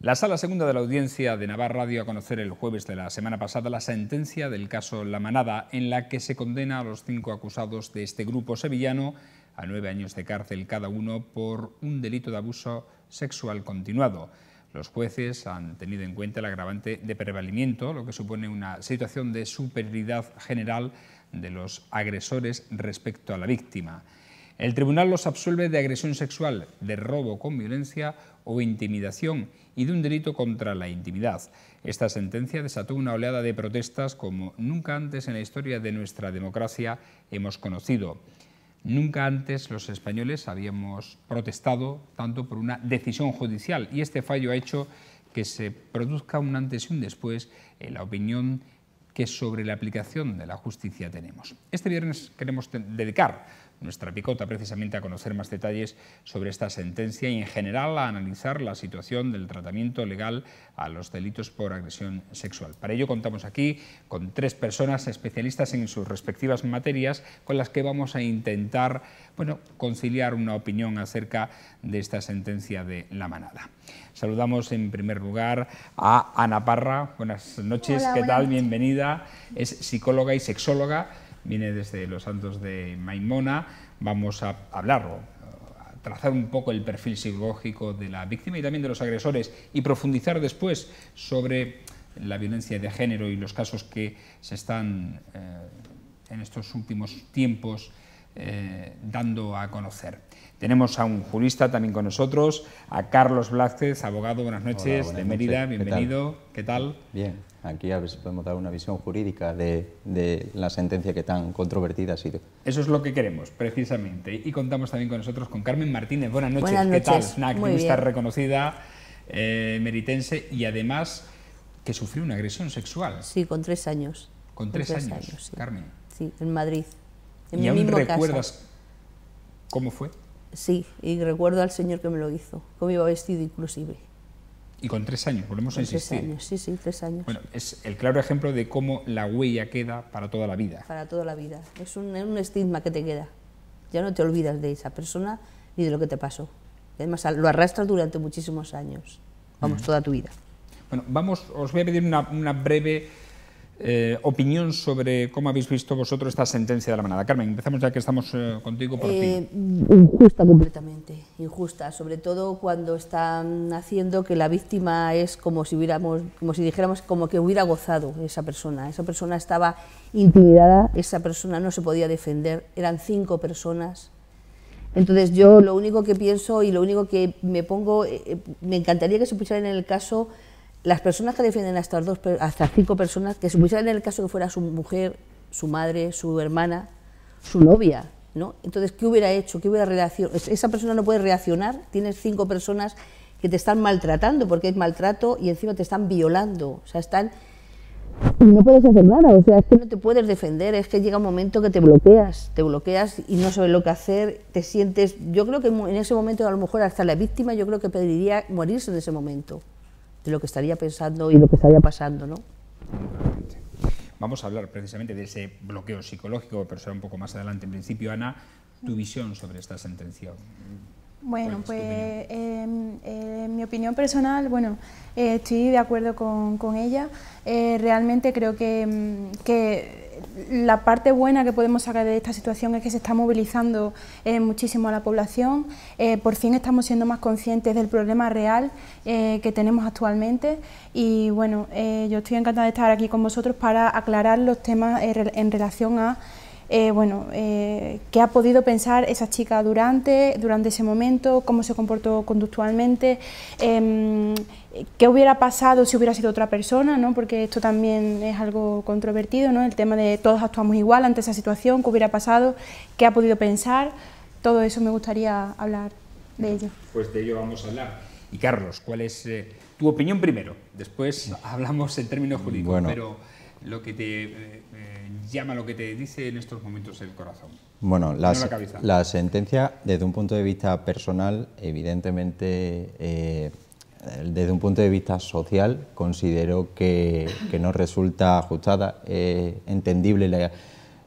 La Sala Segunda de la Audiencia de Navarra dio a conocer el jueves de la semana pasada la sentencia del caso La Manada, en la que se condena a los 5 acusados de este grupo sevillano a 9 años de cárcel cada uno por un delito de abuso sexual continuado. Los jueces han tenido en cuenta el agravante de prevalimiento, lo que supone una situación de superioridad general de los agresores respecto a la víctima. El tribunal los absuelve de agresión sexual, de robo con violencia o intimidación y de un delito contra la intimidad. Esta sentencia desató una oleada de protestas como nunca antes en la historia de nuestra democracia hemos conocido. Nunca antes los españoles habíamos protestado tanto por una decisión judicial, y este fallo ha hecho que se produzca un antes y un después en la opinión que sobre la aplicación de la justicia tenemos. Este viernes queremos dedicar nuestra picota precisamente a conocer más detalles sobre esta sentencia y en general a analizar la situación del tratamiento legal a los delitos por agresión sexual. Para ello contamos aquí con 3 personas especialistas en sus respectivas materias con las que vamos a intentar conciliar una opinión acerca de esta sentencia de La Manada. Saludamos en primer lugar a Ana Parra. Buenas noches. Hola, ¿qué tal? noches. Bienvenida. Es psicóloga y sexóloga. Viene desde Los Santos de Maimona. Vamos a hablar a trazar un poco el perfil psicológico de la víctima y también de los agresores y profundizar después sobre la violencia de género y los casos que se están en estos últimos tiempos dando a conocer. Tenemos a un jurista también con nosotros, a Carlos Blázquez, abogado. Buenas noches. Hola, de Mérida, bienvenido. ¿Qué tal? Bien, aquí a ver si podemos dar una visión jurídica de la sentencia que tan controvertida ha sido. Eso es lo que queremos, precisamente. Y contamos también con nosotros con Carmen Martínez. Buenas noches. Buenas ¿Qué tal? noches. Una Muy activista bien. reconocida, meritense, y además que sufrió una agresión sexual. Sí, con 3 años. Con 3 años, sí. Carmen. Sí, en Madrid. En ¿Y mi aún misma recuerdas casa. cómo fue? Sí, y recuerdo al señor que me lo hizo, cómo iba vestido inclusive. Y con 3 años, volvemos a Con 3 insistir. años, sí, 3 años. Bueno, es el claro ejemplo de cómo la huella queda para toda la vida. Para toda la vida. Es un estigma que te queda. Ya no te olvidas de esa persona ni de lo que te pasó. Y además lo arrastras durante muchísimos años. Vamos, toda tu vida. Bueno, os voy a pedir una breve opinión sobre cómo habéis visto vosotros esta sentencia de La Manada. Carmen, empezamos ya que estamos contigo por ti. Injusta completamente, injusta, sobre todo cuando están haciendo que la víctima es como si dijéramos como que hubiera gozado esa persona estaba intimidada, esa persona no se podía defender, eran 5 personas. Entonces yo lo único que pienso y lo único que me pongo, me encantaría que se pusieran en el caso las personas que defienden a estas 5 personas, que se pusieran en el caso que fuera su mujer, su madre, su hermana, su novia, ¿no? Entonces, ¿qué hubiera hecho? ¿Qué hubiera reaccionado? Esa persona no puede reaccionar, tienes 5 personas que te están maltratando, porque es maltrato, y encima te están violando, o sea, y no puedes hacer nada, o sea, es que no te puedes defender, es que llega un momento que te bloqueas y no sabes lo que hacer, te sientes, yo creo que en ese momento a lo mejor hasta la víctima yo creo que pediría morirse en ese momento, de lo que estaría pensando y lo que estaría pasando, ¿no? Vamos a hablar precisamente de ese bloqueo psicológico, pero será un poco más adelante. En principio, Ana, tu visión sobre esta sentencia. Bueno, pues en mi opinión personal, estoy de acuerdo con ella. Realmente creo que la parte buena que podemos sacar de esta situación es que se está movilizando muchísimo a la población. Por fin estamos siendo más conscientes del problema real que tenemos actualmente. Y bueno, yo estoy encantada de estar aquí con vosotros para aclarar los temas en relación a qué ha podido pensar esa chica durante ese momento, cómo se comportó conductualmente, qué hubiera pasado si hubiera sido otra persona, ¿no? Porque esto también es algo controvertido, ¿no? El tema de todos actuamos igual ante esa situación, qué hubiera pasado, qué ha podido pensar, todo eso me gustaría hablar de ello. Pues de ello vamos a hablar. Y Carlos, ¿cuál es tu opinión primero? Después hablamos en términos jurídicos, Bueno, pero lo que te llama, lo que te dice en estos momentos el corazón. Bueno, cabeza. la sentencia, desde un punto de vista personal, evidentemente, desde un punto de vista social, considero que no resulta ajustada, entendible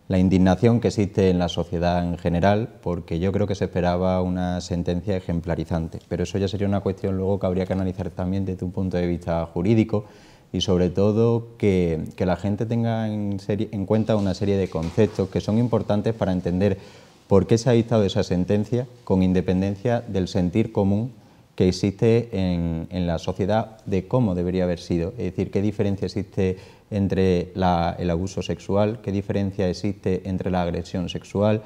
la indignación que existe en la sociedad en general, porque yo creo que se esperaba una sentencia ejemplarizante, pero eso ya sería una cuestión luego que habría que analizar también desde un punto de vista jurídico y sobre todo que la gente tenga en cuenta una serie de conceptos que son importantes para entender por qué se ha dictado esa sentencia con independencia del sentir común que existe en la sociedad de cómo debería haber sido, es decir, qué diferencia existe entre el abuso sexual, qué diferencia existe entre la agresión sexual,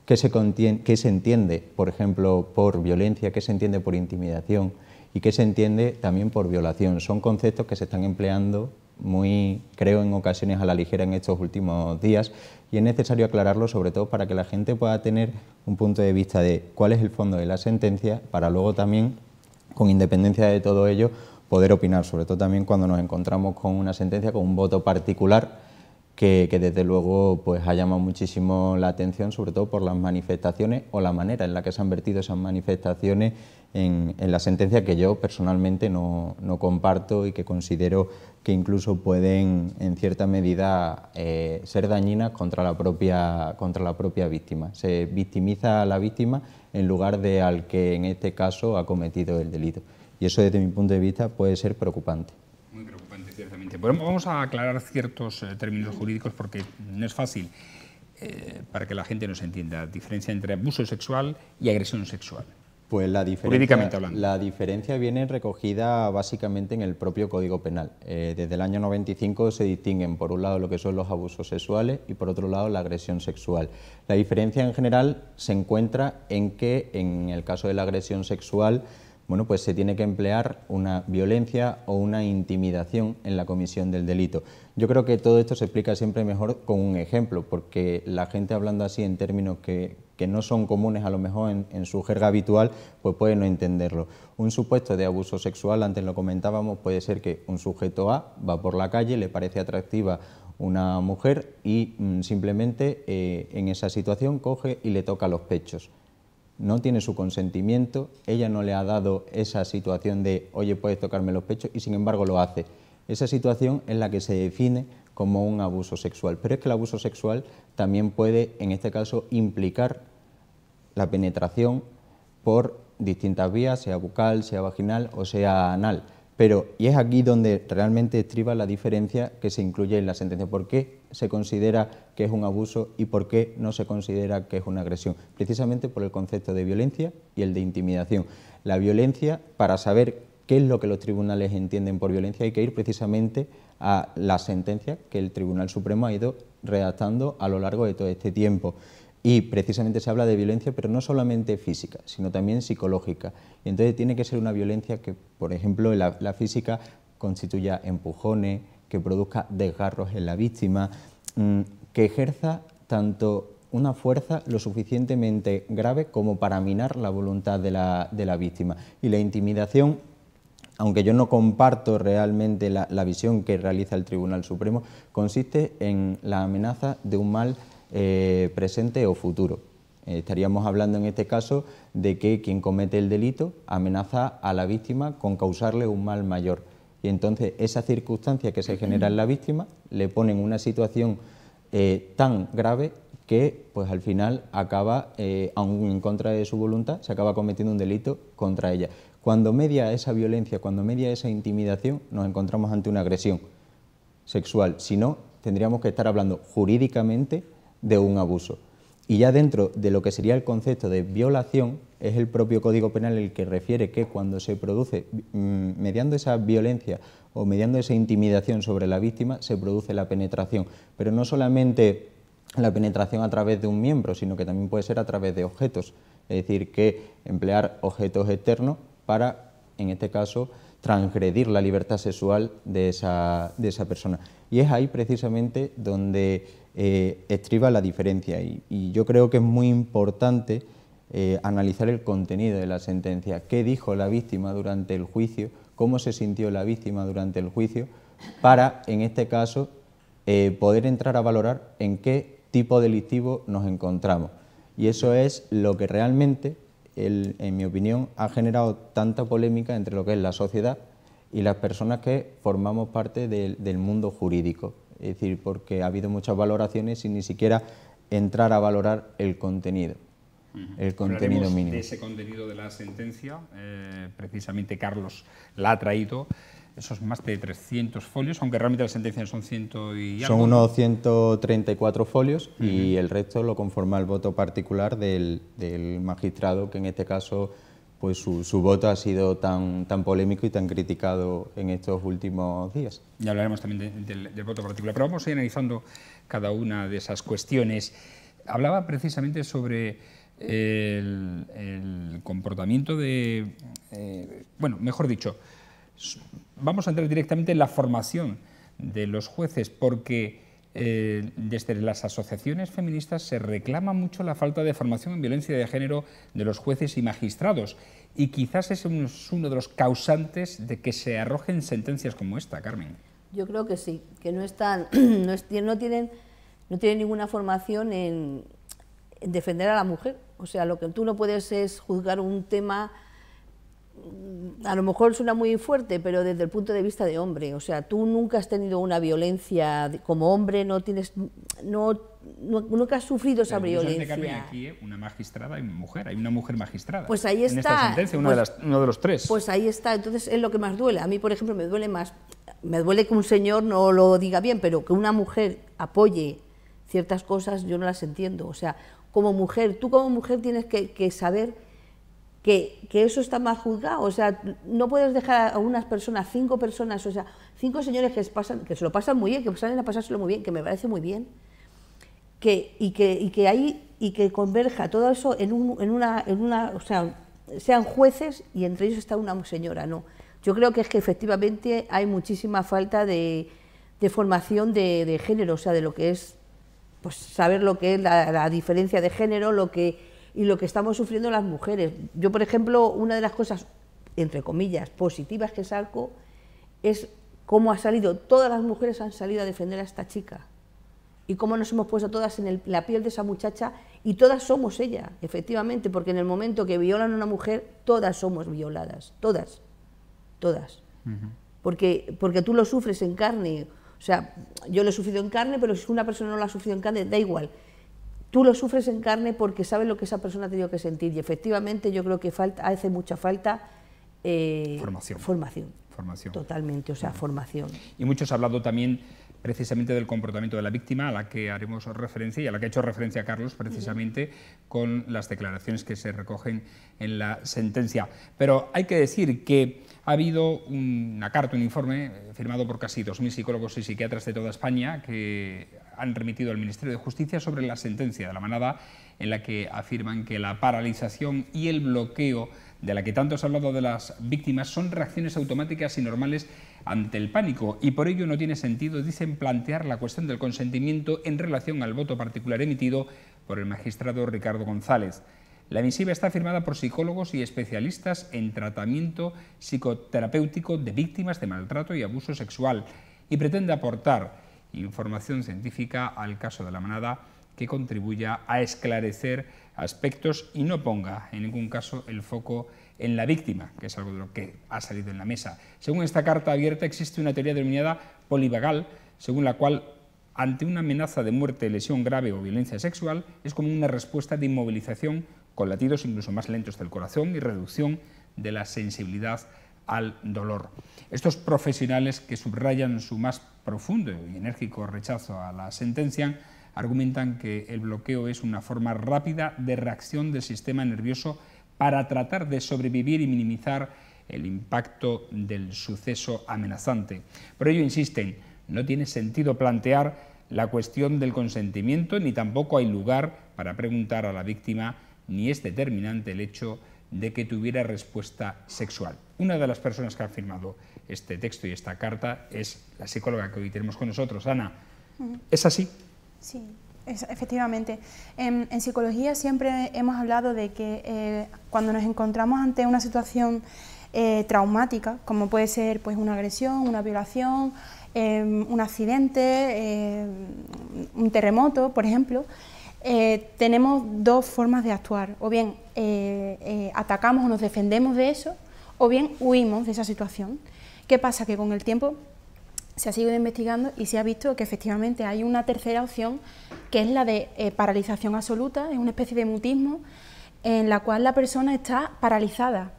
qué se entiende, por ejemplo, por violencia, qué se entiende por intimidación y qué se entiende también por violación. Son conceptos que se están empleando muy, creo, en ocasiones a la ligera en estos últimos días y es necesario aclararlo sobre todo para que la gente pueda tener un punto de vista de cuál es el fondo de la sentencia para luego también, con independencia de todo ello, poder opinar, sobre todo también cuando nos encontramos con una sentencia, con un voto particular que desde luego pues ha llamado muchísimo la atención, sobre todo por las manifestaciones o la manera en la que se han vertido esas manifestaciones en la sentencia que yo personalmente no comparto y que considero que incluso pueden en cierta medida ser dañinas contra la propia víctima. Se victimiza a la víctima en lugar de al que en este caso ha cometido el delito. Y eso desde mi punto de vista puede ser preocupante. Muy preocupante, ciertamente. Bueno, vamos a aclarar ciertos términos jurídicos porque no es fácil para que la gente nos entienda. La diferencia entre abuso sexual y agresión sexual. Pues Jurídicamente hablando. La diferencia viene recogida básicamente en el propio Código Penal. Desde el año 95 se distinguen por un lado lo que son los abusos sexuales y por otro lado la agresión sexual. La diferencia en general se encuentra en que en el caso de la agresión sexual, bueno, pues se tiene que emplear una violencia o una intimidación en la comisión del delito. Yo creo que todo esto se explica siempre mejor con un ejemplo, porque la gente hablando así en términos que no son comunes a lo mejor en su jerga habitual, pues puede no entenderlo. Un supuesto de abuso sexual, antes lo comentábamos, puede ser que un sujeto A va por la calle, le parece atractiva una mujer y simplemente en esa situación coge y le toca los pechos. No tiene su consentimiento, ella no le ha dado esa situación de oye, puedes tocarme los pechos y sin embargo lo hace. Esa situación es la que se define como un abuso sexual, pero es que el abuso sexual también puede, en este caso, implicar la penetración por distintas vías, sea bucal, sea vaginal o sea anal. Y es aquí donde realmente estriba la diferencia que se incluye en la sentencia. ¿Por qué se considera que es un abuso y por qué no se considera que es una agresión? Precisamente por el concepto de violencia y el de intimidación. La violencia, para saber qué es lo que los tribunales entienden por violencia, hay que ir precisamente a la sentencia que el Tribunal Supremo ha ido redactando a lo largo de todo este tiempo. Y precisamente se habla de violencia, pero no solamente física, sino también psicológica. Y entonces tiene que ser una violencia que, por ejemplo, la física constituya empujones, que produzca desgarros en la víctima, que ejerza tanto una fuerza lo suficientemente grave como para minar la voluntad de la víctima. Y la intimidación, aunque yo no comparto realmente la visión que realiza el Tribunal Supremo, consiste en la amenaza de un mal presente o futuro. Estaríamos hablando en este caso de que quien comete el delito amenaza a la víctima con causarle un mal mayor. Y entonces esa circunstancia que se genera en la víctima le pone en una situación tan grave que pues al final acaba, aun en contra de su voluntad, se acaba cometiendo un delito contra ella. Cuando media esa violencia, cuando media esa intimidación, nos encontramos ante una agresión sexual. Si no, tendríamos que estar hablando jurídicamente de un abuso. Y ya dentro de lo que sería el concepto de violación, es el propio Código Penal el que refiere que cuando se produce, mediando esa violencia o mediando esa intimidación sobre la víctima, se produce la penetración. Pero no solamente la penetración a través de un miembro, sino que también puede ser a través de objetos. Es decir, que emplear objetos externos para, en este caso, transgredir la libertad sexual de esa persona. Y es ahí precisamente donde estriba la diferencia y yo creo que es muy importante analizar el contenido de la sentencia, qué dijo la víctima durante el juicio, cómo se sintió la víctima durante el juicio, para, en este caso, poder entrar a valorar en qué tipo delictivo nos encontramos. Y eso es lo que realmente, en mi opinión, ha generado tanta polémica entre lo que es la sociedad y las personas que formamos parte del mundo jurídico. es decir, porque ha habido muchas valoraciones sin ni siquiera entrar a valorar el contenido. El contenido Hablaremos mínimo. de ese contenido de la sentencia, precisamente Carlos la ha traído, esos más de 300 folios, aunque realmente la sentencia son 100 y algo. Son unos 134 folios y el resto lo conforma el voto particular del magistrado, que en este caso pues su voto ha sido tan polémico y tan criticado en estos últimos días. Ya hablaremos también del voto particular, pero vamos a ir analizando cada una de esas cuestiones. Hablaba precisamente sobre el comportamiento de, bueno, mejor dicho, vamos a entrar directamente en la formación de los jueces, porque desde las asociaciones feministas se reclama mucho la falta de formación en violencia de género de los jueces y magistrados, y quizás ese es uno de los causantes de que se arrojen sentencias como esta, Carmen. Yo creo que sí, que no tienen ninguna formación en defender a la mujer. O sea, lo que tú no puedes es juzgar un tema, a lo mejor suena muy fuerte, pero desde el punto de vista de hombre. O sea, tú nunca has tenido una violencia como hombre, nunca has sufrido esa violencia. Carmen, aquí una magistrada y una mujer, hay una mujer magistrada. Pues ahí está. En esta sentencia, uno de los tres. Pues ahí está, entonces es lo que más duele. A mí, por ejemplo, me duele que un señor no lo diga bien, pero que una mujer apoye ciertas cosas, yo no las entiendo. O sea, tú como mujer tienes que saber que eso está mal juzgado. O sea, no puedes dejar a unas personas, 5 personas, o sea, 5 señores que se lo pasan muy bien, que salen a pasárselo muy bien, que me parece muy bien, y que converja todo eso en una, o sea, sean jueces y entre ellos está una señora, no. Yo creo que es que efectivamente hay muchísima falta de formación de género, o sea, de lo que es, pues saber lo que es la diferencia de género, y lo que estamos sufriendo las mujeres. Yo, por ejemplo, una de las cosas, entre comillas, positivas que saco, es cómo todas las mujeres han salido a defender a esta chica, y cómo nos hemos puesto todas en la piel de esa muchacha, y todas somos ella, efectivamente, porque en el momento que violan a una mujer, todas somos violadas, todas. Porque tú lo sufres en carne. O sea, yo lo he sufrido en carne, pero si una persona no lo ha sufrido en carne, da igual. Tú lo sufres en carne porque sabes lo que esa persona ha tenido que sentir, y efectivamente yo creo que hace mucha falta formación. Totalmente, o sea, formación. Y muchos han hablado también precisamente del comportamiento de la víctima, a la que haremos referencia y a la que ha hecho referencia Carlos, precisamente con las declaraciones que se recogen en la sentencia. Pero hay que decir que ha habido una carta, un informe firmado por casi 2.000 psicólogos y psiquiatras de toda España que han remitido al Ministerio de Justicia sobre la sentencia de la manada, en la que afirman que la paralización y el bloqueo de la que tanto se ha hablado de las víctimas son reacciones automáticas y normales ante el pánico, y por ello no tiene sentido, dicen, plantear la cuestión del consentimiento en relación al voto particular emitido por el magistrado Ricardo González. La misiva está firmada por psicólogos y especialistas en tratamiento psicoterapéutico de víctimas de maltrato y abuso sexual, y pretende aportar información científica al caso de la manada que contribuya a esclarecer aspectos y no ponga en ningún caso el foco en la víctima, que es algo de lo que ha salido en la mesa. Según esta carta abierta, existe una teoría denominada polivagal, según la cual, ante una amenaza de muerte, lesión grave o violencia sexual, es como una respuesta de inmovilización con latidos incluso más lentos del corazón y reducción de la sensibilidad al dolor. Estos profesionales, que subrayan su más profundo y enérgico rechazo a la sentencia, argumentan que el bloqueo es una forma rápida de reacción del sistema nervioso para tratar de sobrevivir y minimizar el impacto del suceso amenazante. Por ello insisten, no tiene sentido plantear la cuestión del consentimiento, ni tampoco hay lugar para preguntar a la víctima, ni es determinante el hecho de que tuviera respuesta sexual. Una de las personas que han firmado este texto y esta carta es la psicóloga que hoy tenemos con nosotros, Ana. ¿Es así? Sí, efectivamente. En psicología siempre hemos hablado de que cuando nos encontramos ante una situación traumática, como puede ser pues, una agresión, una violación, un accidente, un terremoto, por ejemplo, tenemos dos formas de actuar. O bien atacamos o nos defendemos de eso, o bien huimos de esa situación. ¿Qué pasa? Que con el tiempo se ha seguido investigando y se ha visto que efectivamente hay una tercera opción, que es la de paralización absoluta, es una especie de mutismo en la cual la persona está paralizada.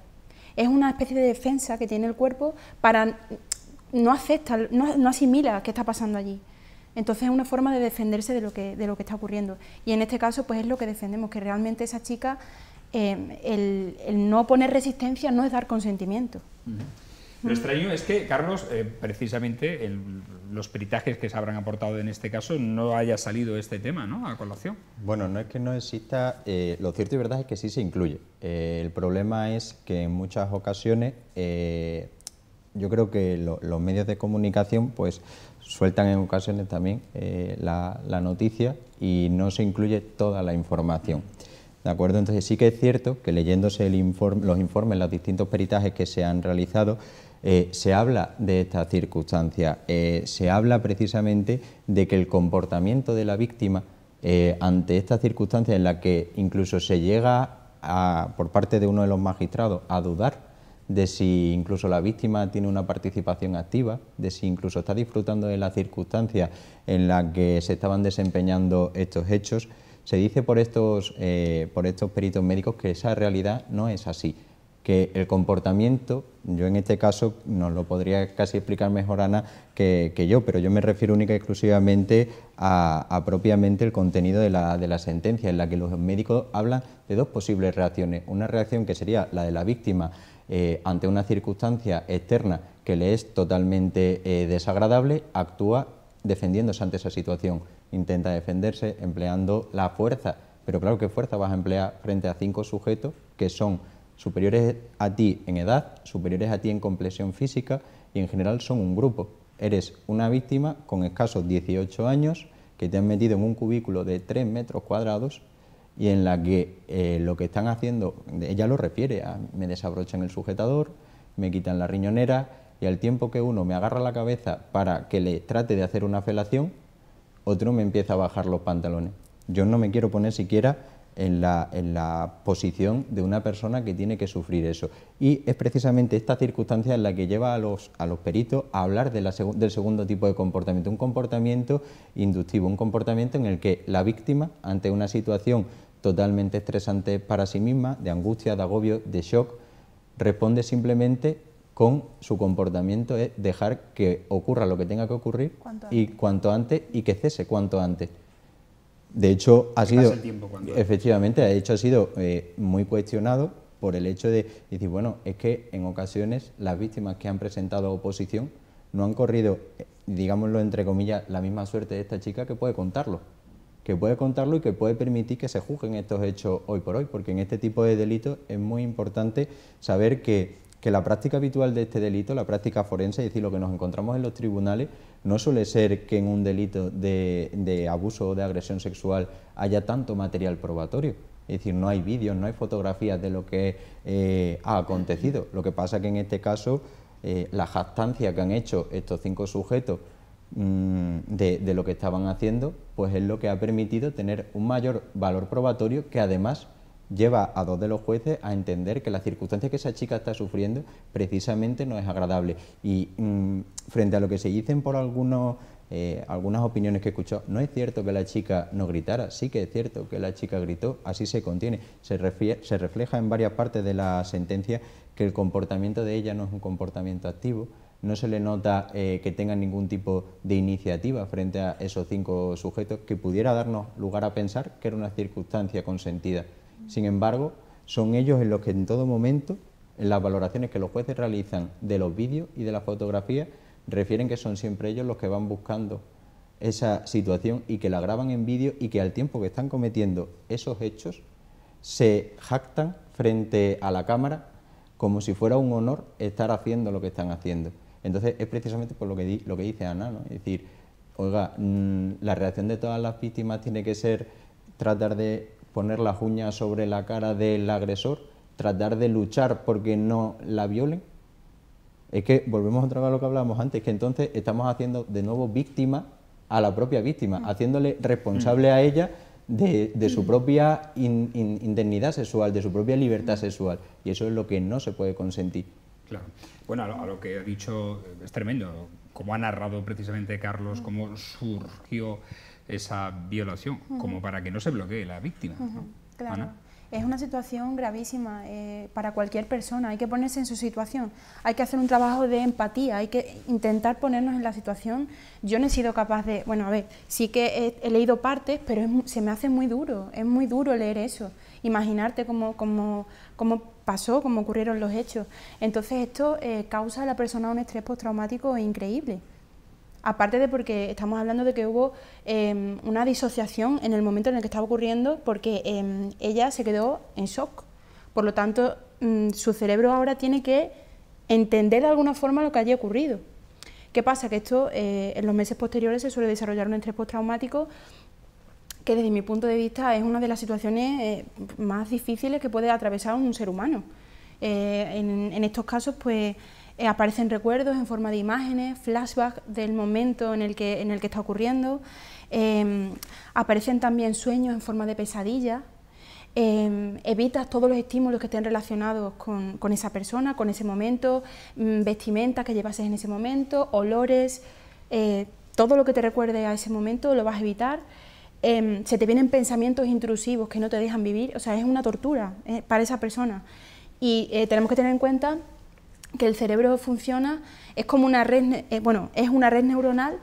Es una especie de defensa que tiene el cuerpo para no acepta, no asimila qué está pasando allí. Entonces es una forma de defenderse de lo que está ocurriendo. Y en este caso pues es lo que defendemos, que realmente esa chica, el no poner resistencia no es dar consentimiento. Lo extraño es que, Carlos, precisamente los peritajes que se habrán aportado en este caso no haya salido este tema, ¿no?, a colación. Bueno, no es que no exista, lo cierto y verdad es que sí se incluye. El problema es que en muchas ocasiones yo creo que los medios de comunicación pues sueltan en ocasiones también la noticia y no se incluye toda la información. ¿De acuerdo? Entonces sí que es cierto que leyéndose los informes, los distintos peritajes que se han realizado, se habla de esta circunstancia, se habla precisamente de que el comportamiento de la víctima ante esta circunstancia en la que incluso se llega por parte de uno de los magistrados a dudar de si incluso la víctima tiene una participación activa, de si incluso está disfrutando de la circunstancia en la que se estaban desempeñando estos hechos, se dice por estos peritos médicos que esa realidad no es así, que el comportamiento, yo en este caso nos lo podría casi explicar mejor Ana que yo, pero yo me refiero única y exclusivamente a propiamente el contenido de la sentencia, en la que los médicos hablan de dos posibles reacciones. Una reacción que sería la de la víctima ante una circunstancia externa que le es totalmente desagradable, actúa defendiéndose ante esa situación, intenta defenderse empleando la fuerza, pero claro, ¿qué fuerza vas a emplear frente a 5 sujetos que son superiores a ti en edad, superiores a ti en complexión física y en general son un grupo? Eres una víctima con escasos 18 años que te han metido en un cubículo de 3 metros cuadrados y en la que lo que están haciendo, ella lo refiere, me desabrochan el sujetador, me quitan la riñonera y al tiempo que uno me agarra la cabeza para que le trate de hacer una felación, otro me empieza a bajar los pantalones. Yo no me quiero poner siquiera en la posición de una persona que tiene que sufrir eso. Y es precisamente esta circunstancia en la que lleva a los peritos a hablar del segundo tipo de comportamiento, un comportamiento inductivo, un comportamiento en el que la víctima, ante una situación totalmente estresante para sí misma, de angustia, de agobio, de shock, responde simplemente con su comportamiento, es dejar que ocurra lo que tenga que ocurrir cuanto antes y que cese cuanto antes. De hecho, ha sido, efectivamente, de hecho ha sido muy cuestionado por el hecho de decir, bueno, es que en ocasiones las víctimas que han presentado oposición no han corrido, digámoslo entre comillas, la misma suerte de esta chica que puede contarlo y que puede permitir que se juzguen estos hechos hoy por hoy, porque en este tipo de delitos es muy importante saber que la práctica habitual de este delito, la práctica forense, es decir, lo que nos encontramos en los tribunales, no suele ser que en un delito de abuso o de agresión sexual haya tanto material probatorio. Es decir, no hay vídeos, no hay fotografías de lo que ha acontecido. Lo que pasa que en este caso, la jactancia que han hecho estos 5 sujetos de lo que estaban haciendo, pues es lo que ha permitido tener un mayor valor probatorio que además lleva a 2 de los jueces a entender que la circunstancia que esa chica está sufriendo precisamente no es agradable. Y frente a lo que se dicen por algunas opiniones que he escuchado, no es cierto que la chica no gritara, sí que es cierto que la chica gritó, así se contiene. Se refleja en varias partes de la sentencia que el comportamiento de ella no es un comportamiento activo, no se le nota que tenga ningún tipo de iniciativa frente a esos 5 sujetos que pudiera darnos lugar a pensar que era una circunstancia consentida. Sin embargo, son ellos en los que en todo momento, en las valoraciones que los jueces realizan de los vídeos y de las fotografías, refieren que son siempre ellos los que van buscando esa situación y que la graban en vídeo y que al tiempo que están cometiendo esos hechos se jactan frente a la cámara como si fuera un honor estar haciendo lo que están haciendo. Entonces es precisamente por lo que dice Ana, ¿no? Es decir, oiga, la reacción de todas las víctimas tiene que ser tratar de poner las uñas sobre la cara del agresor, tratar de luchar porque no la violen. Es que volvemos otra vez a lo que hablábamos antes, que entonces estamos haciendo de nuevo víctima a la propia víctima, haciéndole responsable a ella de su propia indemnidad sexual, de su propia libertad sexual, y eso es lo que no se puede consentir. Claro. Bueno, a lo que ha dicho es tremendo. como ha narrado precisamente Carlos, cómo surgió esa violación, como para que no se bloquee la víctima, ¿no? Claro. Ana. Es una situación gravísima para cualquier persona, hay que ponerse en su situación, hay que hacer un trabajo de empatía, hay que intentar ponernos en la situación. Yo no he sido capaz de, bueno, a ver, sí que he leído partes, pero se me hace muy duro, es muy duro leer eso, imaginarte cómo pasó, cómo ocurrieron los hechos. Entonces esto causa a la persona un estrés postraumático increíble. Aparte de porque estamos hablando de que hubo una disociación en el momento en el que estaba ocurriendo, porque ella se quedó en shock. Por lo tanto, su cerebro ahora tiene que entender de alguna forma lo que haya ocurrido. ¿Qué pasa? Que esto en los meses posteriores se suele desarrollar un estrés postraumático que desde mi punto de vista es una de las situaciones más difíciles que puede atravesar un ser humano. En estos casos, pues, aparecen recuerdos en forma de imágenes, flashbacks del momento en el que está ocurriendo, aparecen también sueños en forma de pesadillas, evitas todos los estímulos que estén relacionados con esa persona, con ese momento, vestimentas que llevases en ese momento, olores, todo lo que te recuerde a ese momento lo vas a evitar. Se te vienen pensamientos intrusivos que no te dejan vivir, o sea, es una tortura para esa persona. Y tenemos que tener en cuenta que el cerebro funciona, es como una red, es una red neuronal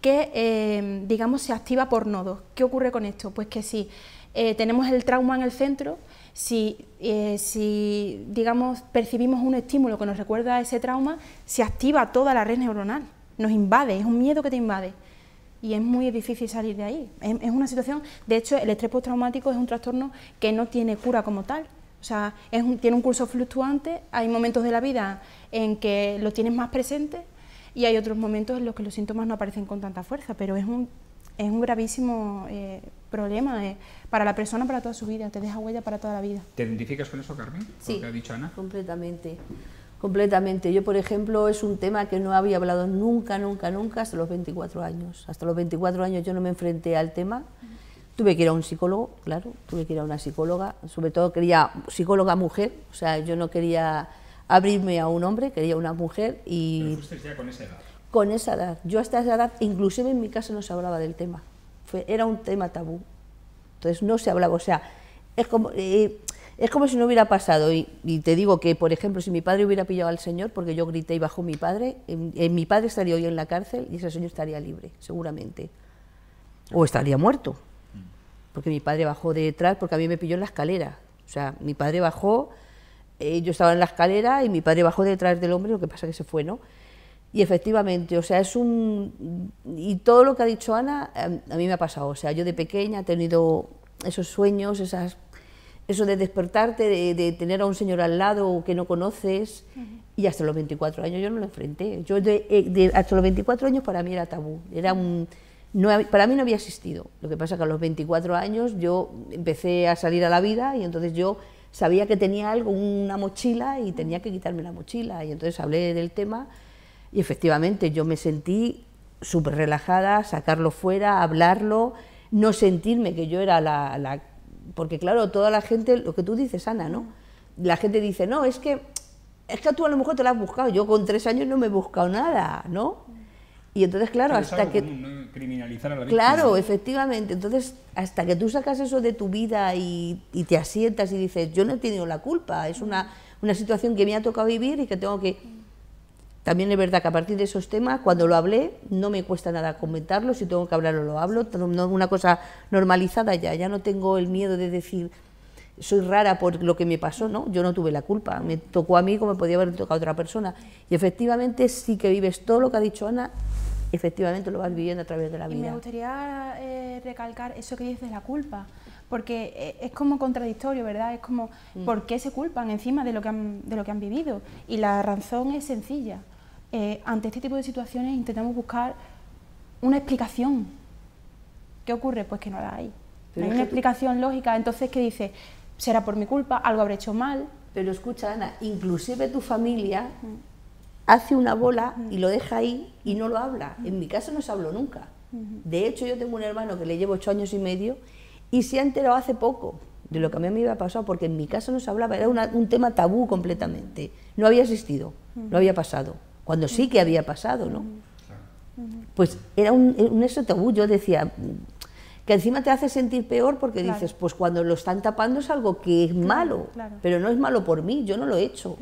que, digamos, se activa por nodos. ¿Qué ocurre con esto? Pues que si tenemos el trauma en el centro, si digamos, percibimos un estímulo que nos recuerda a ese trauma, se activa toda la red neuronal, nos invade, es un miedo que te invade. Y es muy difícil salir de ahí. Es una situación, de hecho, el estrés postraumático es un trastorno que no tiene cura como tal. O sea, tiene un curso fluctuante, hay momentos de la vida en que lo tienes más presente y hay otros momentos en los que los síntomas no aparecen con tanta fuerza, pero es un gravísimo problema para la persona, para toda su vida, te deja huella para toda la vida. ¿Te identificas con eso, Carmen? Sí, lo que ha dicho Ana. completamente. Yo, por ejemplo, es un tema que no había hablado nunca hasta los 24 años. Hasta los 24 años yo no me enfrenté al tema. Tuve que ir a un psicólogo, claro, tuve que ir a una psicóloga, sobre todo quería psicóloga mujer, o sea, yo no quería abrirme a un hombre, quería una mujer y... ¿Pero fuiste ya con esa edad? Con esa edad, yo hasta esa edad, inclusive en mi casa no se hablaba del tema, era un tema tabú, entonces no se hablaba, o sea, es como si no hubiera pasado y te digo que, por ejemplo, si mi padre hubiera pillado al señor, porque yo grité y bajó mi padre, mi padre estaría hoy en la cárcel y ese señor estaría libre, seguramente, o estaría muerto. Porque mi padre bajó de detrás, porque a mí me pilló en la escalera. O sea, mi padre bajó, yo estaba en la escalera y mi padre bajó detrás del hombre, lo que pasa que se fue, ¿no? Y efectivamente, o sea, y todo lo que ha dicho Ana, a mí me ha pasado. O sea, yo de pequeña he tenido esos sueños, eso de despertarte, de tener a un señor al lado que no conoces, y hasta los 24 años yo no lo enfrenté. Yo hasta los 24 años para mí era tabú, para mí no había existido. Lo que pasa es que a los 24 años yo empecé a salir a la vida y entonces yo sabía que tenía algo, una mochila, y tenía que quitarme la mochila. Y entonces hablé del tema y efectivamente yo me sentí súper relajada, sacarlo fuera, hablarlo, no sentirme que yo era porque claro, toda la gente, lo que tú dices, Ana, ¿no? La gente dice, no, es que tú a lo mejor te la has buscado. Yo con 3 años no me he buscado nada, ¿no? Y entonces, claro, hasta que... ¿no? Criminalizar a la víctima. Claro, efectivamente. Entonces, hasta que tú sacas eso de tu vida y te asientas y dices, yo no he tenido la culpa, es una situación que me ha tocado vivir y que tengo que... También es verdad que a partir de esos temas, cuando lo hablé, no me cuesta nada comentarlo, si tengo que hablarlo, lo hablo, no una cosa normalizada ya no tengo el miedo de decir, soy rara por lo que me pasó, ¿no? Yo no tuve la culpa, me tocó a mí como podía haber tocado a otra persona. Y efectivamente sí que vives todo lo que ha dicho Ana, efectivamente lo vas viviendo a través de la vida. Y me gustaría recalcar eso que dices de la culpa, porque es como contradictorio, ¿verdad? Es como, ¿por qué se culpan encima de lo que han vivido? Y la razón es sencilla. Ante este tipo de situaciones intentamos buscar una explicación. ¿Qué ocurre? Pues que no la hay. No hay una explicación lógica. Entonces, ¿qué dices? ¿Será por mi culpa? ¿Algo habré hecho mal? Pero escucha, Ana, inclusive tu familia hace una bola y lo deja ahí y no lo habla. En mi caso no se habló nunca. De hecho, yo tengo un hermano que le llevo 8 años y medio y se ha enterado hace poco de lo que a mí me había pasado, porque en mi casa no se hablaba, era un tema tabú completamente. No había existido, no había pasado, cuando sí que había pasado, ¿no? Pues era un eso tabú. Yo decía que encima te hace sentir peor porque dices, pues cuando lo están tapando es algo que es malo, pero no es malo por mí, yo no lo he hecho.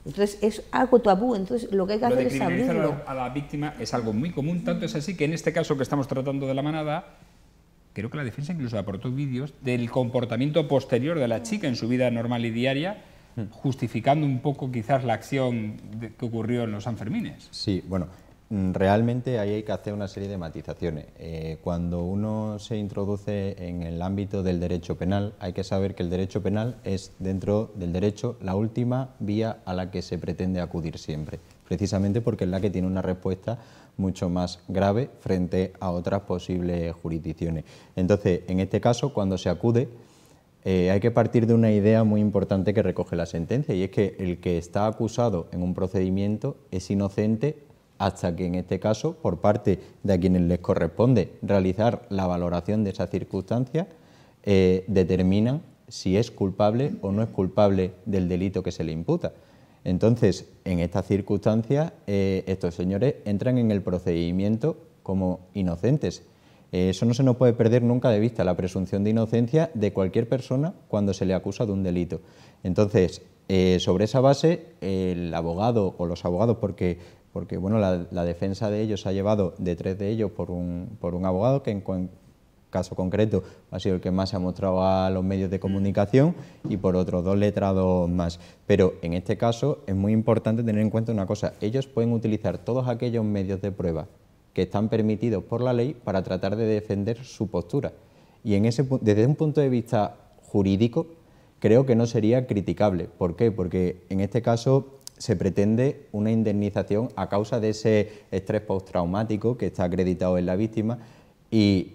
Entonces es algo tabú, entonces lo que hay que hacer es abrirlo. A la víctima es algo muy común, tanto es así que en este caso que estamos tratando de La Manada, creo que la defensa incluso aportó vídeos del comportamiento posterior de la chica en su vida normal y diaria, justificando un poco quizás la acción que ocurrió en los Sanfermines. Sí, bueno, realmente ahí hay que hacer una serie de matizaciones. Cuando uno se introduce en el ámbito del derecho penal, hay que saber que el derecho penal es, dentro del derecho, la última vía a la que se pretende acudir siempre, precisamente porque es la que tiene una respuesta mucho más grave frente a otras posibles jurisdicciones. Entonces, en este caso, cuando se acude, hay que partir de una idea muy importante que recoge la sentencia, y es que el que está acusado en un procedimiento es inocente hasta que, en este caso, por parte de a quienes les corresponde realizar la valoración de esa circunstancia, determinan si es culpable o no es culpable del delito que se le imputa. Entonces, en estas circunstancias, estos señores entran en el procedimiento como inocentes. Eso no se nos puede perder nunca de vista, la presunción de inocencia de cualquier persona cuando se le acusa de un delito. Entonces, sobre esa base, el abogado o los abogados, porque bueno, la defensa de ellos ha llevado de 3 de ellos por un abogado que en caso concreto ha sido el que más se ha mostrado a los medios de comunicación, y por otros 2 letrados más. Pero en este caso es muy importante tener en cuenta una cosa: ellos pueden utilizar todos aquellos medios de prueba que están permitidos por la ley para tratar de defender su postura. Y desde un punto de vista jurídico, creo que no sería criticable. ¿Por qué? Porque en este caso se pretende una indemnización a causa de ese estrés postraumático que está acreditado en la víctima, y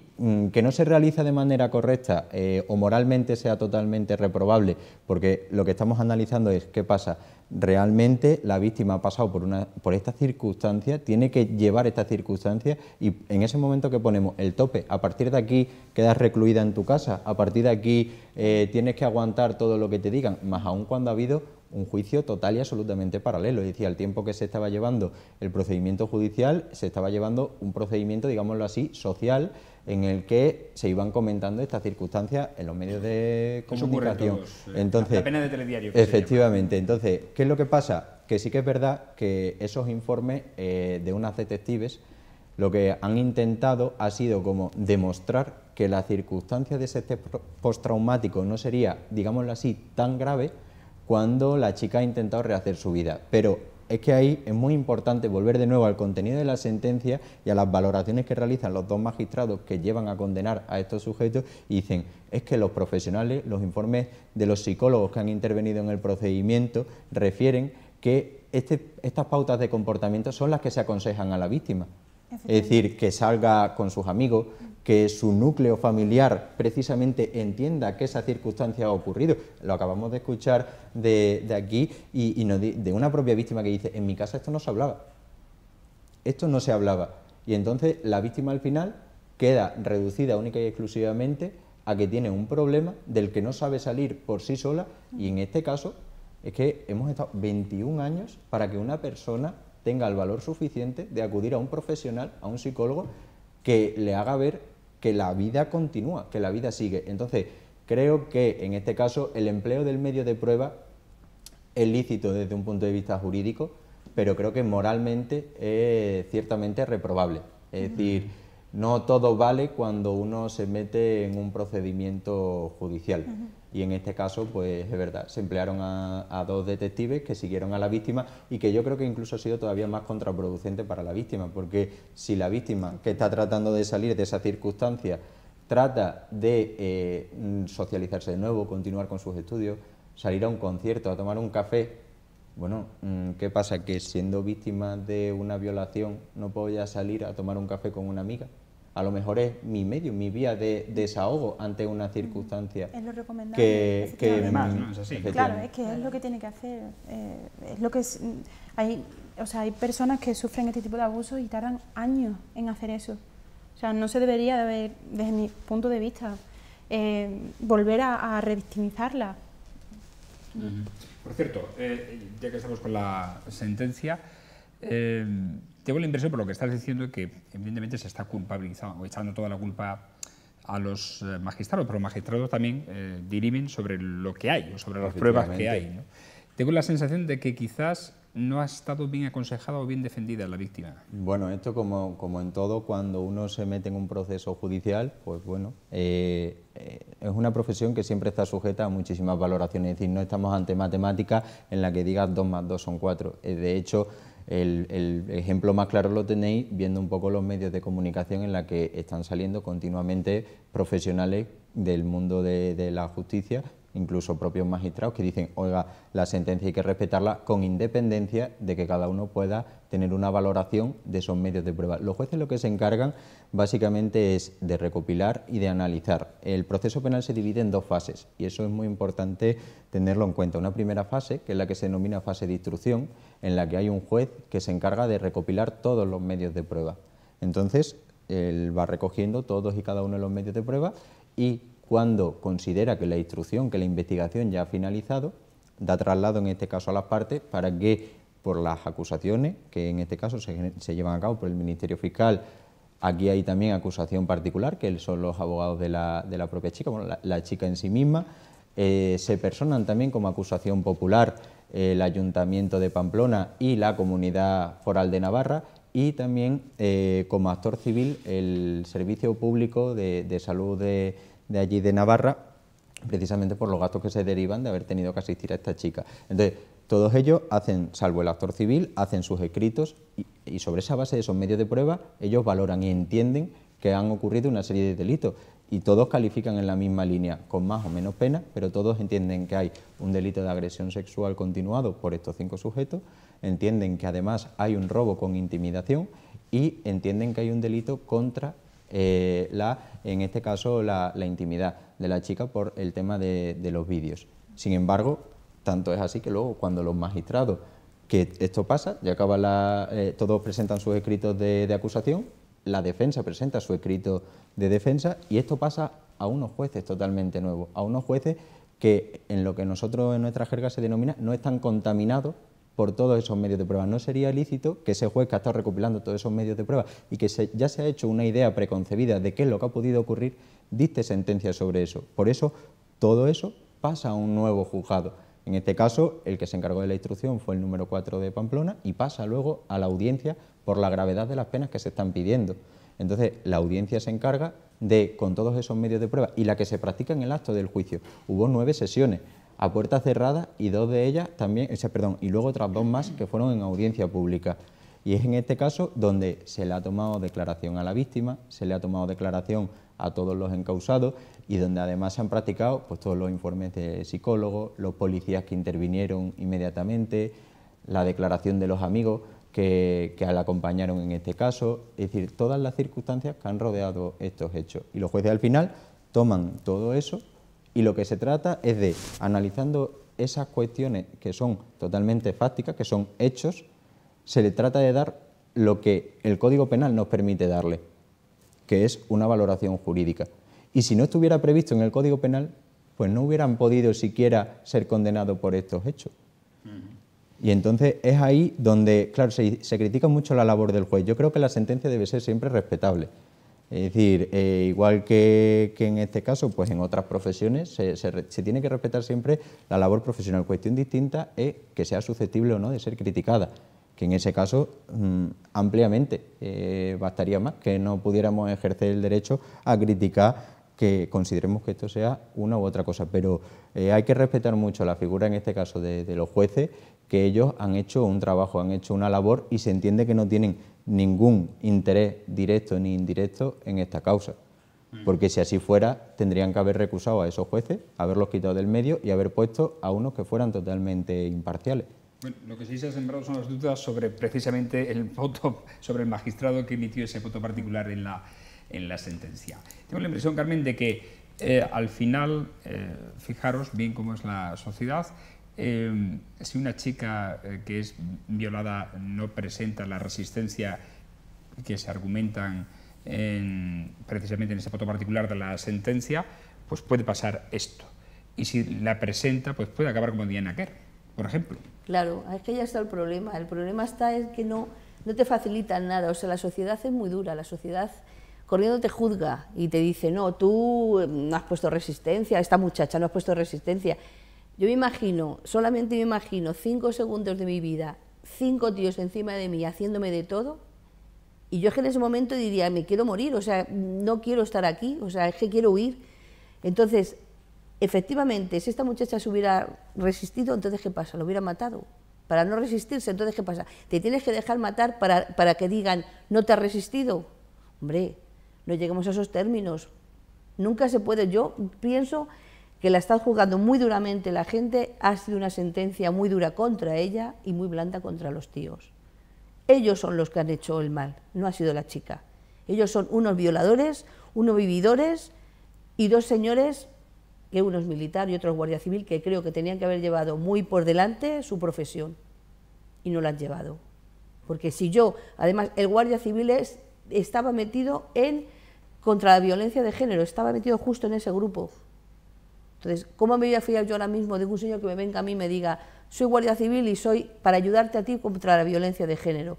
que no se realiza de manera correcta o moralmente sea totalmente reprobable, porque lo que estamos analizando es qué pasa. Realmente la víctima ha pasado por esta circunstancia, tiene que llevar esta circunstancia, y en ese momento que ponemos el tope, a partir de aquí quedas recluida en tu casa, a partir de aquí tienes que aguantar todo lo que te digan, más aún cuando ha habido un juicio total y absolutamente paralelo. Es decir, al tiempo que se estaba llevando el procedimiento judicial, se estaba llevando un procedimiento, digámoslo así, social, en el que se iban comentando estas circunstancias en los medios de comunicación. Entonces, la pena de telediario. Efectivamente. Entonces, ¿qué es lo que pasa? Que sí que es verdad que esos informes de unas detectives lo que han intentado ha sido como demostrar que la circunstancia de ese estrés postraumático no sería, digámoslo así, tan grave cuando la chica ha intentado rehacer su vida. Pero es que ahí es muy importante volver de nuevo al contenido de la sentencia y a las valoraciones que realizan los 2 magistrados que llevan a condenar a estos sujetos, y dicen, es que los profesionales, los informes de los psicólogos que han intervenido en el procedimiento refieren que estas pautas de comportamiento son las que se aconsejan a la víctima. Es decir, que salga con sus amigos, que su núcleo familiar precisamente entienda que esa circunstancia ha ocurrido. Lo acabamos de escuchar de aquí y de una propia víctima que dice, en mi casa esto no se hablaba. Esto no se hablaba. Y entonces la víctima al final queda reducida única y exclusivamente a que tiene un problema del que no sabe salir por sí sola, y en este caso es que hemos estado 21 años para que una persona tenga el valor suficiente de acudir a un profesional, a un psicólogo, que le haga ver que la vida continúa, que la vida sigue. Entonces, creo que en este caso el empleo del medio de prueba es lícito desde un punto de vista jurídico, pero creo que moralmente es ciertamente reprobable. Es decir, no todo vale cuando uno se mete en un procedimiento judicial. Y en este caso, pues es verdad, se emplearon a 2 detectives que siguieron a la víctima, y que yo creo que incluso ha sido todavía más contraproducente para la víctima, porque si la víctima, que está tratando de salir de esa circunstancia, trata de socializarse de nuevo, continuar con sus estudios, salir a un concierto, a tomar un café, bueno, ¿qué pasa? ¿Que siendo víctima de una violación no puedo ya salir a tomar un café con una amiga? A lo mejor es mi medio, mi vía de desahogo ante una circunstancia. Es lo recomendable. Que además, ¿no? Es así. Claro, es que es lo que tiene que hacer. Es lo que hay personas que sufren este tipo de abusos y tardan años en hacer eso. O sea, no se debería de haber, desde mi punto de vista, volver a revictimizarla. Por cierto, ya que estamos con la sentencia, Tengo la impresión, por lo que estás diciendo, que evidentemente se está culpabilizando o echando toda la culpa a los magistrados, pero los magistrados también dirimen sobre lo que hay o sobre las pruebas que hay, ¿no? Tengo la sensación de que quizás no ha estado bien aconsejada o bien defendida la víctima. Bueno, esto como en todo, cuando uno se mete en un proceso judicial, pues bueno, es una profesión que siempre está sujeta a muchísimas valoraciones, es decir, no estamos ante matemáticas en la que digas 2 más 2 son 4. De hecho, el ejemplo más claro lo tenéis viendo un poco los medios de comunicación en la que están saliendo continuamente profesionales del mundo de la justicia, incluso propios magistrados, que dicen, oiga, la sentencia hay que respetarla con independencia de que cada uno pueda tener una valoración de esos medios de prueba. Los jueces lo que se encargan básicamente es de recopilar y de analizar. El proceso penal se divide en 2 fases y eso es muy importante tenerlo en cuenta. Una primera fase, que es la que se denomina fase de instrucción, en la que hay un juez que se encarga de recopilar todos los medios de prueba. Entonces, él va recogiendo todos y cada uno de los medios de prueba y cuando considera que la instrucción, que la investigación ya ha finalizado, da traslado en este caso a las partes para que por las acusaciones, que en este caso se llevan a cabo por el Ministerio Fiscal, aquí hay también acusación particular, que son los abogados de la propia chica, bueno, la chica en sí misma, se personan también como acusación popular el Ayuntamiento de Pamplona y la Comunidad Foral de Navarra, y también como actor civil el Servicio Público de Salud de allí de Navarra, precisamente por los gastos que se derivan de haber tenido que asistir a esta chica. Entonces, todos ellos hacen, salvo el actor civil, hacen sus escritos y sobre esa base de esos medios de prueba, ellos valoran y entienden que han ocurrido una serie de delitos y todos califican en la misma línea, con más o menos pena, pero todos entienden que hay un delito de agresión sexual continuado por estos 5 sujetos, entienden que además hay un robo con intimidación y entienden que hay un delito contra en este caso la intimidad de la chica por el tema de los vídeos. Sin embargo, tanto es así que luego cuando los magistrados, que esto pasa, ya acaba todos presentan sus escritos de acusación, la defensa presenta su escrito de defensa y esto pasa a unos jueces totalmente nuevos, a unos jueces que en lo que nosotros en nuestra jerga se denomina no están contaminados por todos esos medios de prueba. No sería lícito que ese juez que ha estado recopilando todos esos medios de prueba y que ya se ha hecho una idea preconcebida de qué es lo que ha podido ocurrir, dicte sentencia sobre eso. Por eso, todo eso pasa a un nuevo juzgado. En este caso, el que se encargó de la instrucción fue el número 4 de Pamplona y pasa luego a la audiencia por la gravedad de las penas que se están pidiendo. Entonces, la audiencia se encarga de, con todos esos medios de prueba y la que se practica en el acto del juicio. Hubo 9 sesiones a puertas cerradas y 2 de ellas también, y luego otras 2 más que fueron en audiencia pública. Y es en este caso donde se le ha tomado declaración a la víctima, se le ha tomado declaración a todos los encausados y donde además se han practicado pues, todos los informes de psicólogos, los policías que intervinieron inmediatamente, la declaración de los amigos que la acompañaron en este caso, es decir, todas las circunstancias que han rodeado estos hechos. Y los jueces al final toman todo eso y lo que se trata es de, analizando esas cuestiones que son totalmente fácticas, que son hechos, se le trata de dar lo que el Código Penal nos permite darle, que es una valoración jurídica. Y si no estuviera previsto en el Código Penal, pues no hubieran podido siquiera ser condenados por estos hechos. Y entonces es ahí donde, claro, se critica mucho la labor del juez. Yo creo que la sentencia debe ser siempre respetable. Es decir, igual que en este caso, pues en otras profesiones se tiene que respetar siempre la labor profesional. Cuestión distinta es que sea susceptible o no de ser criticada, que en ese caso ampliamente bastaría más que no pudiéramos ejercer el derecho a criticar que consideremos que esto sea una u otra cosa. Pero hay que respetar mucho la figura, en este caso, de los jueces, que ellos han hecho un trabajo, han hecho una labor y se entiende que no tienen ningún interés directo ni indirecto en esta causa. Porque si así fuera, tendrían que haber recusado a esos jueces, haberlos quitado del medio y haber puesto a unos que fueran totalmente imparciales. Bueno, lo que sí se ha sembrado son las dudas sobre precisamente el voto, sobre el magistrado que emitió ese voto particular en la sentencia. Tengo la impresión, Carmen, de que al final, fijaros bien cómo es la sociedad, si una chica que es violada no presenta la resistencia que se argumentan precisamente en ese voto particular de la sentencia, pues puede pasar esto. Y si la presenta, pues puede acabar como Diana Quer. por ejemplo. Claro, es que ya está el problema. El problema está en que no te facilitan nada. O sea, la sociedad es muy dura, la sociedad corriendo te juzga y te dice, no, tú no has puesto resistencia, esta muchacha no has puesto resistencia. Yo me imagino, solamente me imagino 5 segundos de mi vida, 5 tíos encima de mí haciéndome de todo, y yo es que en ese momento diría, me quiero morir, o sea, no quiero estar aquí, o sea, es que quiero huir. Entonces, efectivamente, si esta muchacha se hubiera resistido, entonces ¿qué pasa? Lo hubiera matado. Para no resistirse, entonces ¿qué pasa? Te tienes que dejar matar para que digan, no te has resistido. Hombre, no lleguemos a esos términos. Nunca se puede. Yo pienso que la están juzgando muy duramente la gente, ha sido una sentencia muy dura contra ella y muy blanda contra los tíos. Ellos son los que han hecho el mal, no ha sido la chica. Ellos son unos violadores, unos vividores y 2 señores, que uno es militar y otro es guardia civil, que creo que tenían que haber llevado muy por delante su profesión y no la han llevado. Porque si yo, además, el guardia civil estaba metido contra la violencia de género, estaba metido justo en ese grupo. Entonces, ¿cómo me voy a fiar yo ahora mismo de un señor que me venga a mí y me diga, soy guardia civil y soy para ayudarte a ti contra la violencia de género?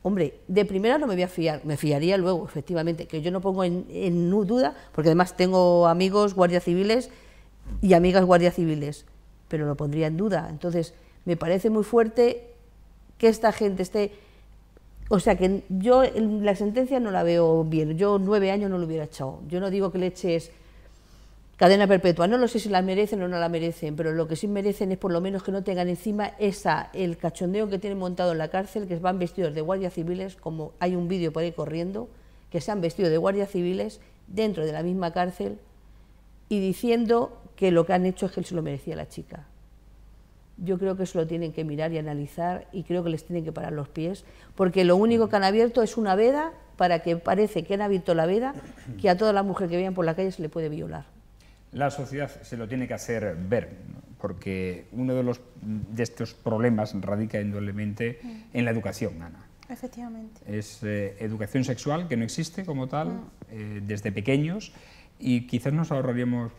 Hombre, de primera no me voy a fiar, me fiaría luego, efectivamente, que yo no pongo en duda, porque además tengo amigos guardias civiles y amigas guardias civiles, pero lo pondría en duda. Entonces, me parece muy fuerte que esta gente esté... O sea, que yo la sentencia no la veo bien, yo 9 años no lo hubiera echado. Yo no digo que le eches cadena perpetua, no lo sé si la merecen o no la merecen, pero lo que sí merecen es por lo menos que no tengan encima el cachondeo que tienen montado en la cárcel, que van vestidos de guardias civiles, como hay un vídeo por ahí corriendo, que se han vestido de guardias civiles dentro de la misma cárcel y diciendo que lo que han hecho es que se lo merecía la chica. Yo creo que eso lo tienen que mirar y analizar y creo que les tienen que parar los pies, porque lo único que han abierto es una veda para que parece que han abierto la veda, que a toda la mujer que vean por la calle se le puede violar. La sociedad se lo tiene que hacer ver, ¿no? Porque uno de estos problemas radica indudablemente en la educación, Ana. Efectivamente. Es educación sexual que no existe como tal desde pequeños y quizás nos ahorraríamos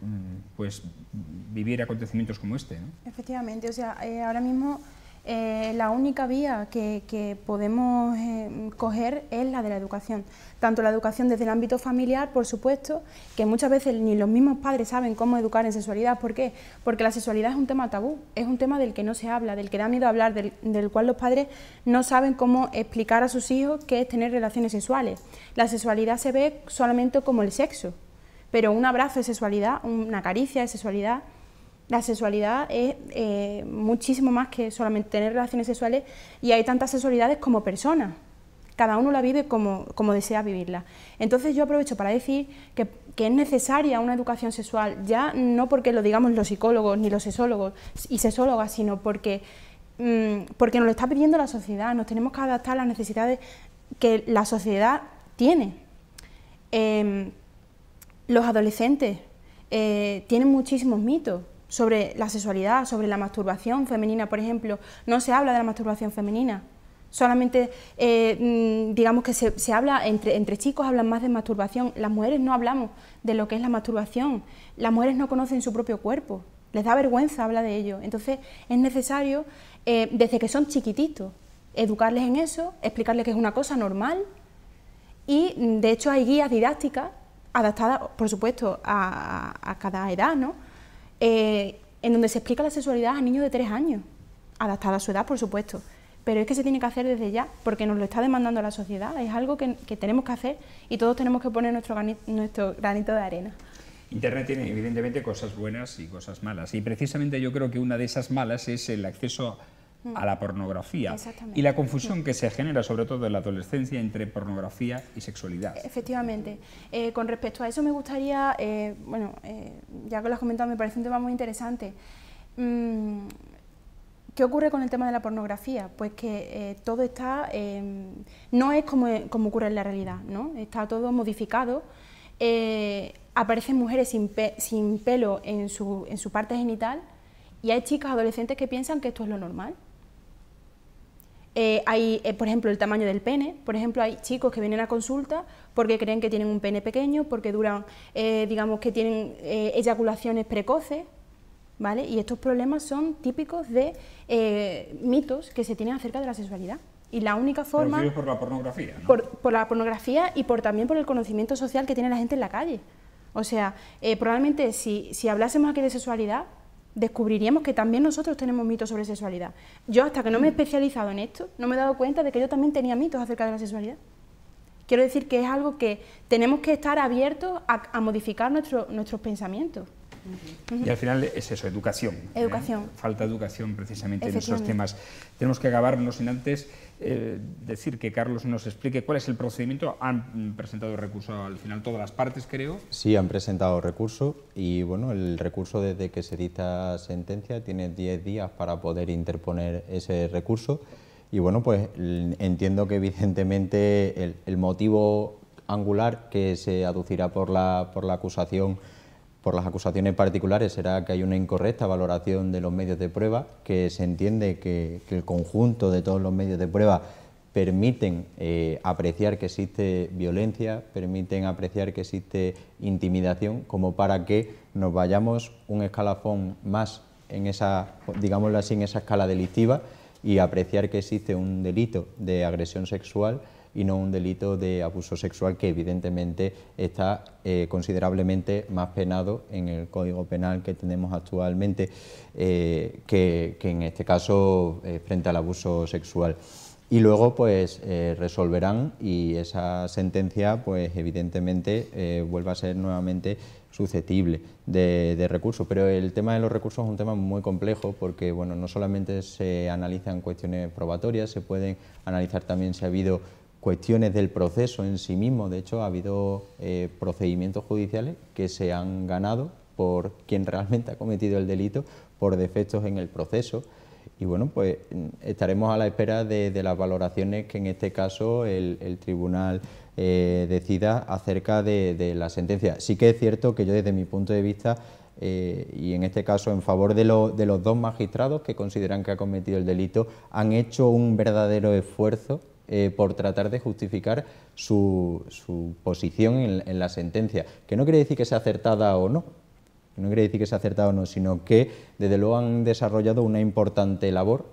pues vivir acontecimientos como este, ¿no? Efectivamente, o sea, ahora mismo la única vía que podemos coger es la de la educación. Tanto la educación desde el ámbito familiar, por supuesto, que muchas veces ni los mismos padres saben cómo educar en sexualidad. ¿Por qué? Porque la sexualidad es un tema tabú, es un tema del que no se habla, del que da miedo hablar, del cual los padres no saben cómo explicar a sus hijos qué es tener relaciones sexuales. La sexualidad se ve solamente como el sexo, pero un abrazo es sexualidad, una caricia es sexualidad. La sexualidad es muchísimo más que solamente tener relaciones sexuales y hay tantas sexualidades como personas. Cada uno la vive como desea vivirla. Entonces yo aprovecho para decir que es necesaria una educación sexual, ya no porque lo digamos los psicólogos ni los sexólogos y sexólogas, sino porque nos lo está pidiendo la sociedad, nos tenemos que adaptar a las necesidades que la sociedad tiene. Los adolescentes tienen muchísimos mitos sobre la sexualidad, sobre la masturbación femenina, por ejemplo. No se habla de la masturbación femenina, solamente digamos que se habla, entre chicos hablan más de masturbación. Las mujeres no hablamos de lo que es la masturbación, las mujeres no conocen su propio cuerpo, les da vergüenza hablar de ello. Entonces es necesario, desde que son chiquititos, educarles en eso, explicarles que es una cosa normal y de hecho hay guías didácticas adaptadas, por supuesto, a cada edad, ¿no? En donde se explica la sexualidad a niños de 3 años, adaptada a su edad, por supuesto, pero es que se tiene que hacer desde ya, porque nos lo está demandando la sociedad, es algo que tenemos que hacer y todos tenemos que poner nuestro granito de arena. Internet tiene evidentemente cosas buenas y cosas malas, y precisamente yo creo que una de esas malas es el acceso a la pornografía y la confusión que se genera, sobre todo en la adolescencia, entre pornografía y sexualidad. Efectivamente. Con respecto a eso me gustaría, ya que lo has comentado, me parece un tema muy interesante. ¿Qué ocurre con el tema de la pornografía? Pues que todo está, no es como ocurre en la realidad, ¿no? Está todo modificado. Aparecen mujeres sin pelo en su parte genital y hay chicas adolescentes que piensan que esto es lo normal. Hay, por ejemplo, el tamaño del pene. Por ejemplo, hay chicos que vienen a consulta porque creen que tienen un pene pequeño, porque digamos que tienen eyaculaciones precoces, ¿vale? Y estos problemas son típicos de mitos que se tienen acerca de la sexualidad. Y la única forma... Producidos por la pornografía, ¿no? Por la pornografía y también por el conocimiento social que tiene la gente en la calle. O sea, probablemente si hablásemos aquí de sexualidad, descubriríamos que también nosotros tenemos mitos sobre sexualidad. Yo, hasta que no me he especializado en esto, no me he dado cuenta de que yo también tenía mitos acerca de la sexualidad. Quiero decir que es algo que tenemos que estar abiertos a modificar nuestros pensamientos. Y al final es eso, educación. Educación. Falta educación precisamente en esos temas. Tenemos que acabar, no sin antes decir que Carlos nos explique cuál es el procedimiento. Han presentado recurso al final todas las partes, creo. Sí, han presentado recurso y bueno, el recurso desde que se dicta sentencia tiene 10 días para poder interponer ese recurso. Y bueno, pues entiendo que evidentemente el motivo angular que se aducirá por la acusación, por las acusaciones particulares, será que hay una incorrecta valoración de los medios de prueba, que se entiende que el conjunto de todos los medios de prueba permiten apreciar que existe violencia, permiten apreciar que existe intimidación, como para que nos vayamos un escalafón más en esa, digámoslo así, en esa escala delictiva y apreciar que existe un delito de agresión sexual y no un delito de abuso sexual, que evidentemente está considerablemente más penado en el Código Penal que tenemos actualmente que en este caso frente al abuso sexual. Y luego pues resolverán y esa sentencia pues evidentemente vuelve a ser nuevamente susceptible de recursos, pero el tema de los recursos es un tema muy complejo porque bueno, no solamente se analizan cuestiones probatorias, se pueden analizar también si ha habido cuestiones del proceso en sí mismo. De hecho, ha habido procedimientos judiciales que se han ganado por quien realmente ha cometido el delito por defectos en el proceso. Y bueno, pues estaremos a la espera de las valoraciones que en este caso el tribunal decida acerca de la sentencia. Sí que es cierto que yo desde mi punto de vista, y en este caso en favor de los dos magistrados que consideran que ha cometido el delito, han hecho un verdadero esfuerzo por tratar de justificar su posición en la sentencia, que no quiere decir que sea acertada o no, sino que desde luego han desarrollado una importante labor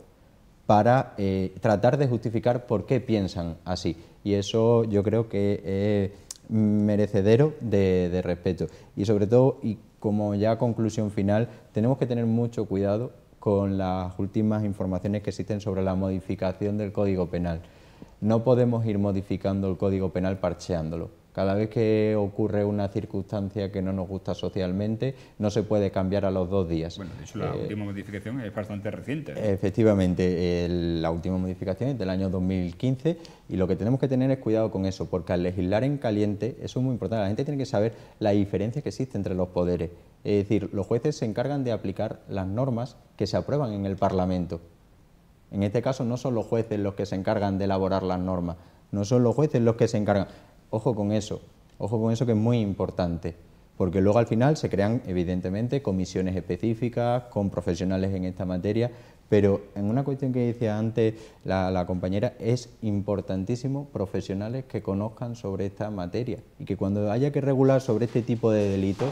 para tratar de justificar por qué piensan así, y eso yo creo que es merecedero de respeto. Y sobre todo, y como ya conclusión final, tenemos que tener mucho cuidado con las últimas informaciones que existen sobre la modificación del Código Penal. No podemos ir modificando el Código Penal parcheándolo. Cada vez que ocurre una circunstancia que no nos gusta socialmente, no se puede cambiar a los 2 días. Bueno, de hecho la última modificación es bastante reciente, ¿no? Efectivamente, la última modificación es del año 2015 y lo que tenemos que tener es cuidado con eso, porque al legislar en caliente, eso es muy importante, la gente tiene que saber la diferencia que existe entre los poderes. Es decir, los jueces se encargan de aplicar las normas que se aprueban en el Parlamento. En este caso no son los jueces los que se encargan de elaborar las normas, no son los jueces los que se encargan. Ojo con eso que es muy importante, porque luego al final se crean evidentemente comisiones específicas con profesionales en esta materia, pero en una cuestión que decía antes la compañera, es importantísimo profesionales que conozcan sobre esta materia y que cuando haya que regular sobre este tipo de delitos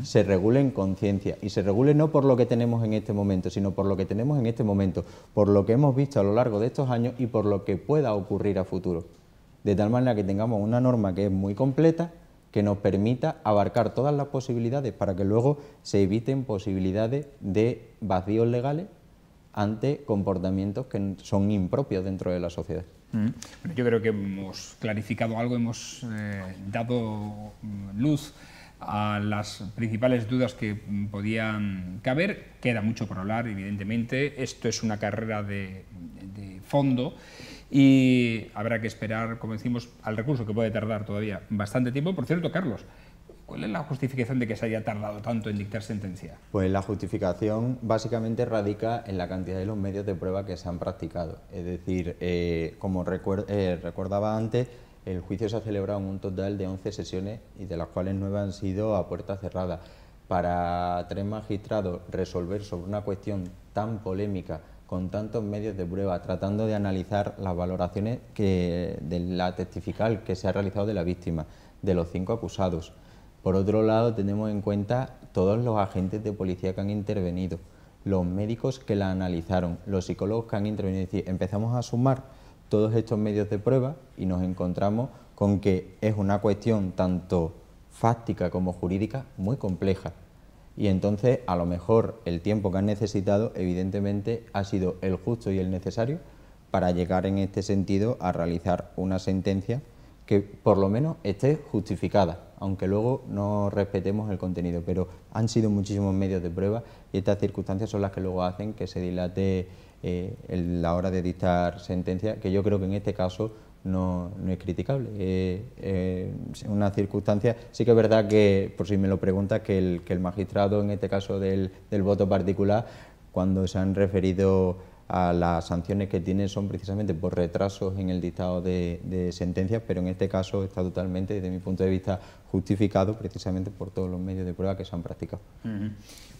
se regule en conciencia y se regule no por lo que tenemos en este momento, sino por lo que tenemos en este momento, por lo que hemos visto a lo largo de estos años y por lo que pueda ocurrir a futuro. De tal manera que tengamos una norma que es muy completa, que nos permita abarcar todas las posibilidades para que luego se eviten posibilidades de vacíos legales ante comportamientos que son impropios dentro de la sociedad. Bueno, yo creo que hemos clarificado algo, hemos dado luz a las principales dudas que podían caber. Queda mucho por hablar, evidentemente. Esto es una carrera de fondo y habrá que esperar, como decimos, al recurso, que puede tardar todavía bastante tiempo. Por cierto, Carlos, ¿cuál es la justificación de que se haya tardado tanto en dictar sentencia? Pues la justificación básicamente radica en la cantidad de los medios de prueba que se han practicado. Es decir, como recordaba antes, el juicio se ha celebrado en un total de 11 sesiones y de las cuales 9 han sido a puerta cerrada. Para 3 magistrados resolver sobre una cuestión tan polémica, con tantos medios de prueba, tratando de analizar las valoraciones de la testifical que se ha realizado de la víctima, de los 5 acusados, Por otro lado, tenemos en cuenta todos los agentes de policía que han intervenido, los médicos que la analizaron, los psicólogos que han intervenido. Es decir, empezamos a sumar todos estos medios de prueba y nos encontramos con que es una cuestión tanto fáctica como jurídica muy compleja. Y entonces, a lo mejor, el tiempo que han necesitado, evidentemente, ha sido el justo y el necesario para llegar en este sentido a realizar una sentencia que por lo menos esté justificada, aunque luego no respetemos el contenido, pero han sido muchísimos medios de prueba y estas circunstancias son las que luego hacen que se dilate la hora de dictar sentencia, que yo creo que en este caso no es criticable. Es una circunstancia, sí que es verdad que, por si me lo preguntas, que el magistrado, en este caso del voto particular, cuando se han referido a las sanciones que tienen son precisamente por retrasos en el dictado de sentencias, pero en este caso está totalmente, desde mi punto de vista, justificado precisamente por todos los medios de prueba que se han practicado.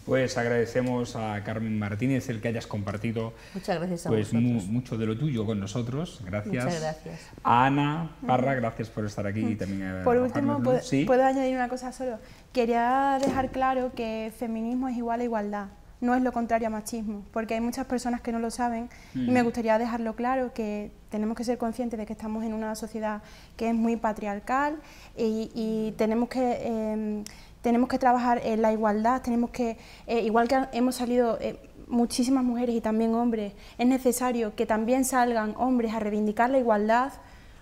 Pues agradecemos a Carmen Martínez el que hayas compartido Muchas gracias a vosotros. mucho de lo tuyo con nosotros. Gracias. Muchas gracias. A Ana Parra, gracias por estar aquí y también Por último, ¿sí? ¿puedo añadir una cosa solo? Quería dejar claro que feminismo es igual a igualdad. No es lo contrario a machismo, porque hay muchas personas que no lo saben y me gustaría dejarlo claro, que tenemos que ser conscientes de que estamos en una sociedad que es muy patriarcal y tenemos que trabajar en la igualdad, tenemos que, igual que hemos salido muchísimas mujeres y también hombres, es necesario que también salgan hombres a reivindicar la igualdad,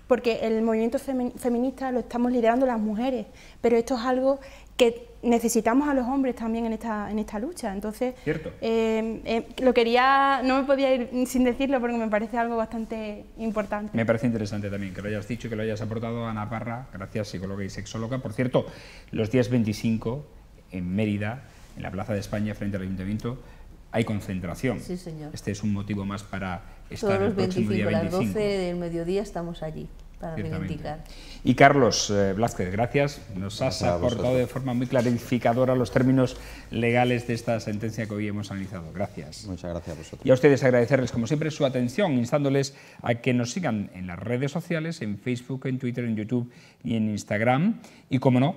porque el movimiento feminista lo estamos liderando las mujeres, pero esto es algo que necesitamos a los hombres también en esta lucha. Entonces, lo quería, no me podía ir sin decirlo porque me parece algo bastante importante. Me parece interesante también que lo hayas dicho y que lo hayas aportado. Ana Parra, gracias, psicóloga y sexóloga. Por cierto, los días 25 en Mérida, en la Plaza de España, frente al Ayuntamiento, hay concentración. Sí, señor. Este es un motivo más para estar Todos el próximo día 25. A las 12 del mediodía estamos allí para reivindicar. Y Carlos Blázquez, gracias. Nos has aportado de forma muy clarificadora los términos legales de esta sentencia que hoy hemos analizado. Gracias. Muchas gracias a vosotros. Y a ustedes agradecerles, como siempre, su atención, instándoles a que nos sigan en las redes sociales, en Facebook, en Twitter, en YouTube y en Instagram. Y, como no,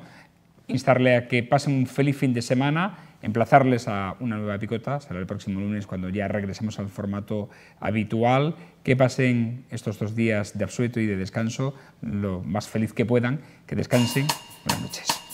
instarle a que pasen un feliz fin de semana, emplazarles a una nueva picota, será el próximo lunes cuando ya regresemos al formato habitual, que pasen estos 2 días de asueto y de descanso lo más feliz que puedan, que descansen. Buenas noches.